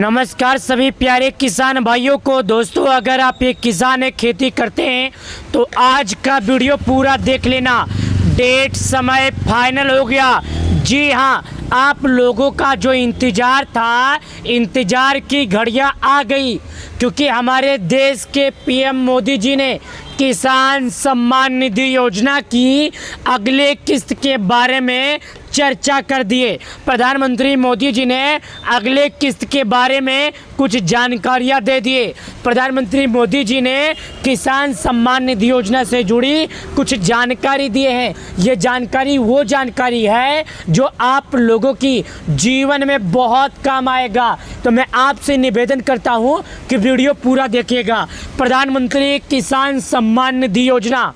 नमस्कार सभी प्यारे किसान भाइयों को। दोस्तों, अगर आप एक किसान है, खेती करते हैं तो आज का वीडियो पूरा देख लेना। डेट समय फाइनल हो गया। जी हाँ, आप लोगों का जो इंतज़ार था, इंतज़ार की घड़ियां आ गई, क्योंकि हमारे देश के पीएम मोदी जी ने किसान सम्मान निधि योजना की अगले किस्त के बारे में चर्चा कर दिए। प्रधानमंत्री मोदी जी ने अगले किस्त के बारे में कुछ जानकारियां दे दिए। प्रधानमंत्री मोदी जी ने किसान सम्मान निधि योजना से जुड़ी कुछ जानकारी दिए हैं। ये जानकारी वो जानकारी है जो आप लोगों की जीवन में बहुत काम आएगा। तो मैं आपसे निवेदन करता हूं कि वीडियो पूरा देखिएगा। प्रधानमंत्री किसान सम्मान निधि योजना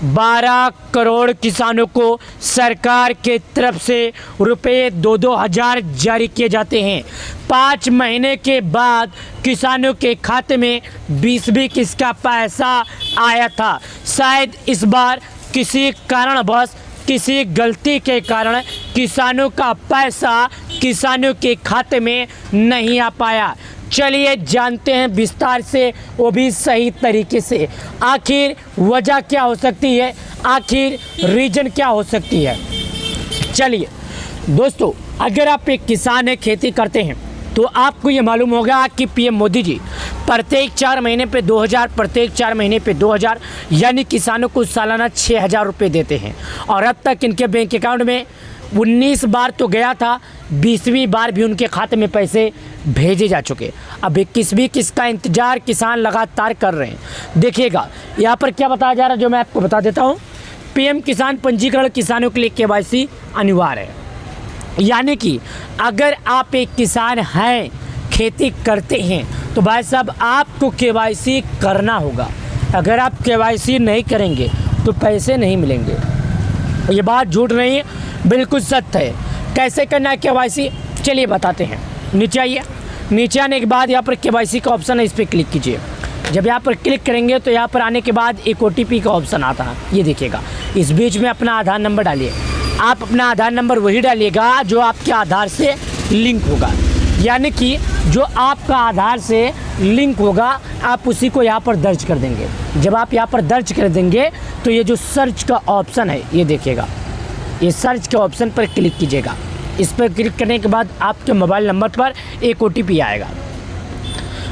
12 करोड़ किसानों को सरकार के तरफ से रुपये 2-2 हज़ार जारी किए जाते हैं। 5 महीने के बाद किसानों के खाते में 20 किस्त का पैसा आया था। शायद इस बार किसी कारणवश, किसी गलती के कारण किसानों का पैसा किसानों के खाते में नहीं आ पाया। चलिए जानते हैं विस्तार से, वो भी सही तरीके से। आखिर वजह क्या हो सकती है, आखिर रीजन क्या हो सकती है। चलिए दोस्तों, अगर आप एक किसान है, खेती करते हैं, तो आपको ये मालूम होगा कि पीएम मोदी जी प्रत्येक 4 महीने पे 2000, प्रत्येक 4 महीने पे 2000, यानी किसानों को सालाना 6000 रुपये देते हैं। और अब तक इनके बैंक अकाउंट में 19 बार तो गया था, 20वीं बार भी उनके खाते में पैसे भेजे जा चुके। अब 21वीं किस्त का इंतजार किसान लगातार कर रहे हैं। देखिएगा यहाँ पर क्या बताया जा रहा है, जो मैं आपको बता देता हूँ। पीएम किसान पंजीकरण किसानों के लिए केवाईसी अनिवार्य है। यानी कि अगर आप एक किसान हैं, खेती करते हैं, तो भाई साहब आपको केवाईसी करना होगा। अगर आप केवाईसी नहीं करेंगे तो पैसे नहीं मिलेंगे। ये बात झूठ नहीं है, बिल्कुल सत्य है। कैसे करना है केवाईसी, चलिए बताते हैं। नीचे आइए। नीचे आने के बाद यहाँ पर केवाईसी का ऑप्शन है, इस पर क्लिक कीजिए। जब यहाँ पर क्लिक करेंगे तो यहाँ पर आने के बाद एक OTP का ऑप्शन आता है, ये देखिएगा। इस बीच में अपना आधार नंबर डालिए। आप अपना आधार नंबर वही डालिएगा जो आपके आधार से लिंक होगा। यानी कि जो आपका आधार से लिंक होगा, आप उसी को यहाँ पर दर्ज कर देंगे। जब आप यहाँ पर दर्ज कर देंगे तो ये जो सर्च का ऑप्शन है, ये देखिएगा, ये सर्च के ऑप्शन पर क्लिक कीजिएगा। इस पर क्लिक करने के बाद आपके मोबाइल नंबर पर एक OTP आएगा।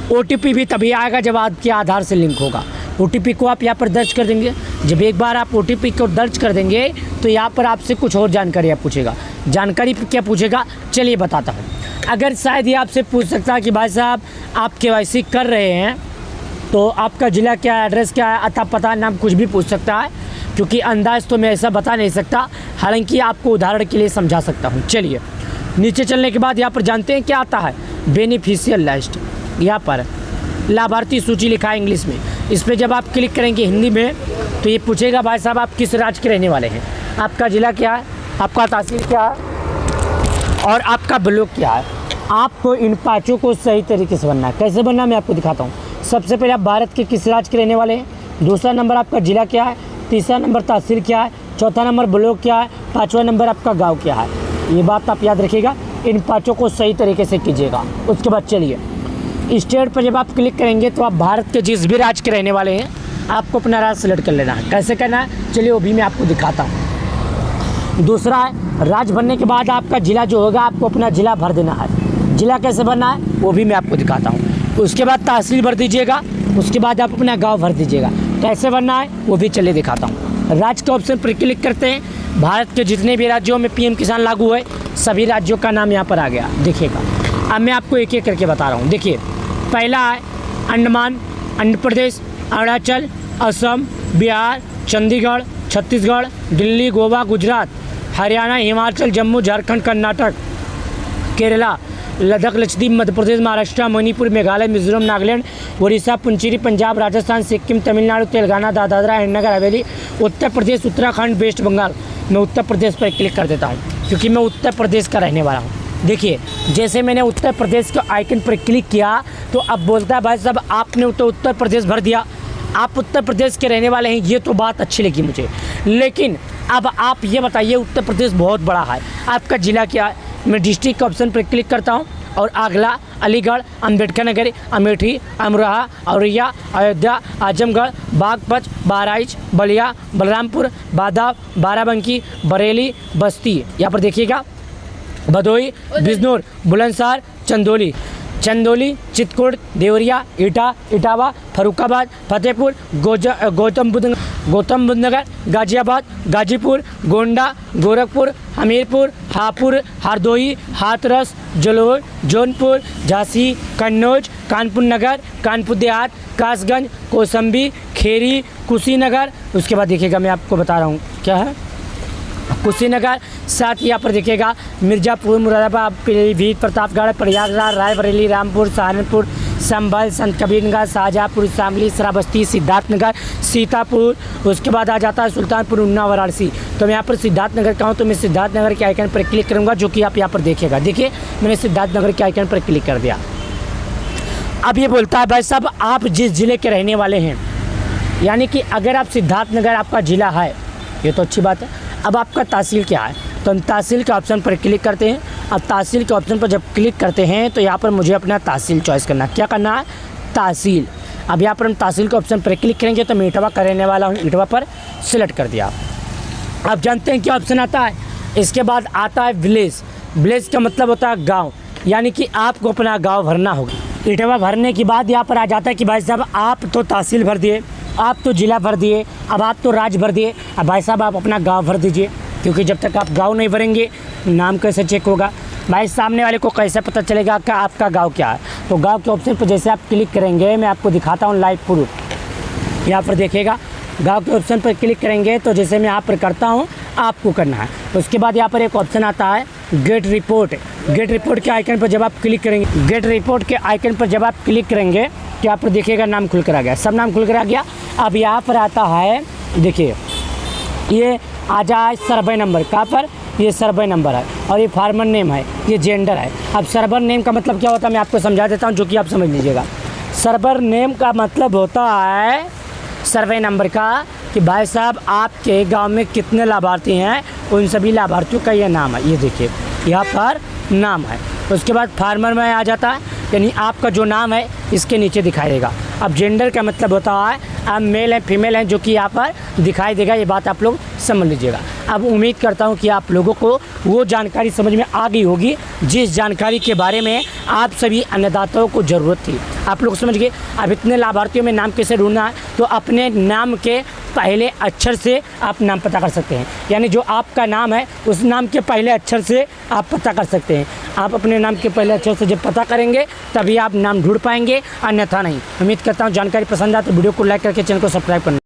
OTP भी तभी आएगा जब आपके आधार से लिंक होगा। OTP को आप यहाँ पर दर्ज कर देंगे। जब एक बार आप OTP को दर्ज कर देंगे तो यहाँ पर आपसे कुछ और जानकारी पूछेगा। जानकारी क्या पूछेगा, चलिए बताता हूँ। अगर शायद ये आपसे पूछ सकता है कि भाई साहब आप KYC कर रहे हैं तो आपका ज़िला क्या है, एड्रेस क्या है, अता पता, नाम, कुछ भी पूछ सकता है। क्योंकि अंदाज़ तो मैं ऐसा बता नहीं सकता, हालांकि आपको उदाहरण के लिए समझा सकता हूँ। चलिए नीचे चलने के बाद यहाँ पर जानते हैं क्या आता है। बेनिफिशियल लिस्ट, यहाँ पर लाभार्थी सूची लिखा है इंग्लिश में। इस पर जब आप क्लिक करेंगे हिंदी में तो ये पूछेगा भाई साहब आप किस राज्य के रहने वाले हैं, आपका ज़िला क्या है, आपका तहसील क्या है और आपका ब्लॉक क्या है। आपको इन 5 को सही तरीके से बनना है। कैसे बनना है मैं आपको दिखाता हूँ। सबसे पहले आप भारत के किस राज्य के रहने वाले हैं, दूसरा नंबर आपका ज़िला क्या है, तीसरा नंबर तहसील क्या है, चौथा नंबर ब्लॉक क्या है, 5वां नंबर आपका गांव क्या है। ये बात आप याद रखिएगा। इन 5 को सही तरीके से कीजिएगा। उसके बाद चलिए स्टेट पर जब आप क्लिक करेंगे तो आप भारत के जिस भी राज्य के रहने वाले हैं, आपको अपना राज्य सेलेक्ट कर लेना है। कैसे करना है चलिए वो भी मैं आपको दिखाता हूँ। दूसरा है राज्य भरने के बाद आपका ज़िला जो होगा, आपको अपना ज़िला भर देना है। ज़िला कैसे भरना है वो भी मैं आपको दिखाता हूँ। उसके बाद तहसील भर दीजिएगा। उसके बाद आप अपना गाँव भर दीजिएगा। कैसे भरना है वो भी चलिए दिखाता हूँ। राज्य के ऑप्शन पर क्लिक करते हैं। भारत के जितने भी राज्यों में PM किसान लागू है, सभी राज्यों का नाम यहाँ पर आ गया, देखिएगा। अब मैं आपको एक एक करके बता रहा हूँ। देखिए पहला है अंडमान, आंध्र प्रदेश, अरुणाचल, असम, बिहार, चंडीगढ़, छत्तीसगढ़, दिल्ली, गोवा, गुजरात, हरियाणा, हिमाचल, जम्मू, झारखंड, कर्नाटक, केरला, लद्दाख, लक्षद्वीप, मध्य प्रदेश, महाराष्ट्र, मणिपुर, मेघालय, मिजोरम, नागालैंड, उड़ीसा, पुंचेरी, पंजाब, राजस्थान, सिक्किम, तमिलनाडु, तेलंगाना, दादरा एंड नगर हवेली, उत्तर प्रदेश, उत्तराखंड, वेस्ट बंगाल। मैं उत्तर प्रदेश पर क्लिक कर देता हूँ क्योंकि मैं उत्तर प्रदेश का रहने वाला हूँ। देखिए जैसे मैंने उत्तर प्रदेश के आइकन पर क्लिक किया तो अब बोलता है भाई साहब आपने तो उत्तर प्रदेश भर दिया, आप उत्तर प्रदेश के रहने वाले हैं। ये तो बात अच्छी लगी मुझे, लेकिन अब आप ये बताइए उत्तर प्रदेश बहुत बड़ा है, आपका ज़िला क्या है। मैं डिस्ट्रिक्ट के ऑप्शन पर क्लिक करता हूँ। और अगला अलीगढ़, अम्बेडकर नगर, अमेठी, अमरोहा, औरैया, अयोध्या, आजमगढ़, बागपत, बहराइच, बलिया, बलरामपुर, बांदा, बाराबंकी, बरेली, बस्ती, यहाँ पर देखिएगा, भदोही, बिजनौर, बुलंदशहर, चंदौली, चित्रकूट, देवरिया, इटावा, फरुखाबाद, फतेहपुर, गौतम बुद्ध नगर, गाजियाबाद, गाजीपुर, गोंडा, गोरखपुर, हमीरपुर, हापुड़, हरदोई, हाथरस, जलोर, जौनपुर, झांसी, कन्नौज, कानपुर नगर, कानपुर देहात, कासगंज, कौशाम्बी, खेरी, कुशीनगर। उसके बाद देखिएगा, मैं आपको बता रहा हूँ क्या है, कुशीनगर, साथ ही यहाँ पर देखिएगा मिर्ज़ापुर, मुरादाबाद, पीलीभीत, प्रतापगढ़, प्रयागराज, रायबरेली, रामपुर, सहारनपुर, संभल, संत कबीरनगर, शाहजहाँपुर, शामली, श्रावस्ती, सिद्धार्थनगर, सीतापुर। उसके बाद आ जाता है सुल्तानपुर, उन्नाव, वाराणसी। तो मैं यहाँ पर सिद्धार्थनगर का हूँ, तो मैं सिद्धार्थनगर के आइकन पर क्लिक करूँगा, जो कि आप यहाँ पर देखिएगा। देखिए, मैंने सिद्धार्थनगर के आइकन पर क्लिक कर दिया। अब ये बोलता है भाई साहब आप जिस ज़िले के रहने वाले हैं, यानी कि अगर आप सिद्धार्थनगर आपका ज़िला है, ये तो अच्छी बात है। अब आपका तहसील क्या है, तो हम तहसील के ऑप्शन पर क्लिक करते हैं। अब तहसील के ऑप्शन पर जब क्लिक करते हैं तो यहाँ पर मुझे अपना तहसील चॉइस करना है। क्या करना है, तहसील। अब यहाँ पर हम तहसील के ऑप्शन पर क्लिक करेंगे, तो मैं इटवा का रहने वाला हूँ, इटवा पर सिलेक्ट कर दिया। अब जानते हैं क्या ऑप्शन आता है, इसके बाद आता है विलेज। विलेज का मतलब होता है गाँव, यानी कि आपको अपना गाँव भरना होगा। इटवा भरने के बाद यहाँ पर आ जाता है कि भाई साहब आप तो तहसील भर दिए, आप तो ज़िला भर दिए, अब आप तो राज्य भर दिए, अब भाई साहब आप अपना गांव भर दीजिए, क्योंकि जब तक आप गांव नहीं भरेंगे नाम कैसे चेक होगा, भाई सामने वाले को कैसे पता चलेगा कि आपका गांव क्या है। तो गांव के ऑप्शन पर जैसे आप क्लिक करेंगे, मैं आपको दिखाता हूं लाइव प्रूफ। यहाँ पर देखिएगा, गांव के ऑप्शन पर क्लिक करेंगे तो जैसे मैं यहाँ पर करता हूँ आपको करना है। उसके बाद यहाँ पर एक ऑप्शन आता है गेट रिपोर्ट। गेट रिपोर्ट के आइकन पर जब आप क्लिक करेंगे, गेट रिपोर्ट के आइकन पर जब आप क्लिक करेंगे तो यहाँ पर देखिएगा नाम खुल कर आ गया, सब नाम खुल कर आ गया। अब यहाँ पर आता है, देखिए ये आ जाए सर्वे नंबर, कहाँ पर, ये सर्वे नंबर है, और ये फार्मर नेम है, ये जेंडर है। अब सर्वर नेम का मतलब क्या होता है मैं आपको समझा देता हूँ, जो कि आप समझ लीजिएगा। सर्वर नेम का मतलब होता है सर्वे नंबर का, कि भाई साहब आपके गांव में कितने लाभार्थी हैं, उन सभी लाभार्थियों का ये नाम है। ये देखिए यहाँ पर नाम है। उसके बाद फार्मर में आ जाता है, यानी आपका जो नाम है इसके नीचे दिखाई देगा। अब जेंडर का मतलब होता है आप मेल हैं फीमेल हैं, जो कि यहाँ पर दिखाई देगा। ये बात आप लोग समझ लीजिएगा। अब उम्मीद करता हूँ कि आप लोगों को वो जानकारी समझ में आ गई होगी जिस जानकारी के बारे में आप सभी अन्नदाताओं को ज़रूरत थी। आप लोग समझ गए। अब इतने लाभार्थियों में नाम कैसे ढूंढना है, तो अपने नाम के पहले अक्षर से आप नाम पता कर सकते हैं, यानी जो आपका नाम है उस नाम के पहले अक्षर से आप पता कर सकते हैं। आप अपने नाम के पहले अक्षर से जब पता करेंगे तभी आप नाम ढूंढ पाएंगे, अन्यथा नहीं। उम्मीद करता हूँ जानकारी पसंद आए तो वीडियो को लाइक करके चैनल को सब्सक्राइब करना।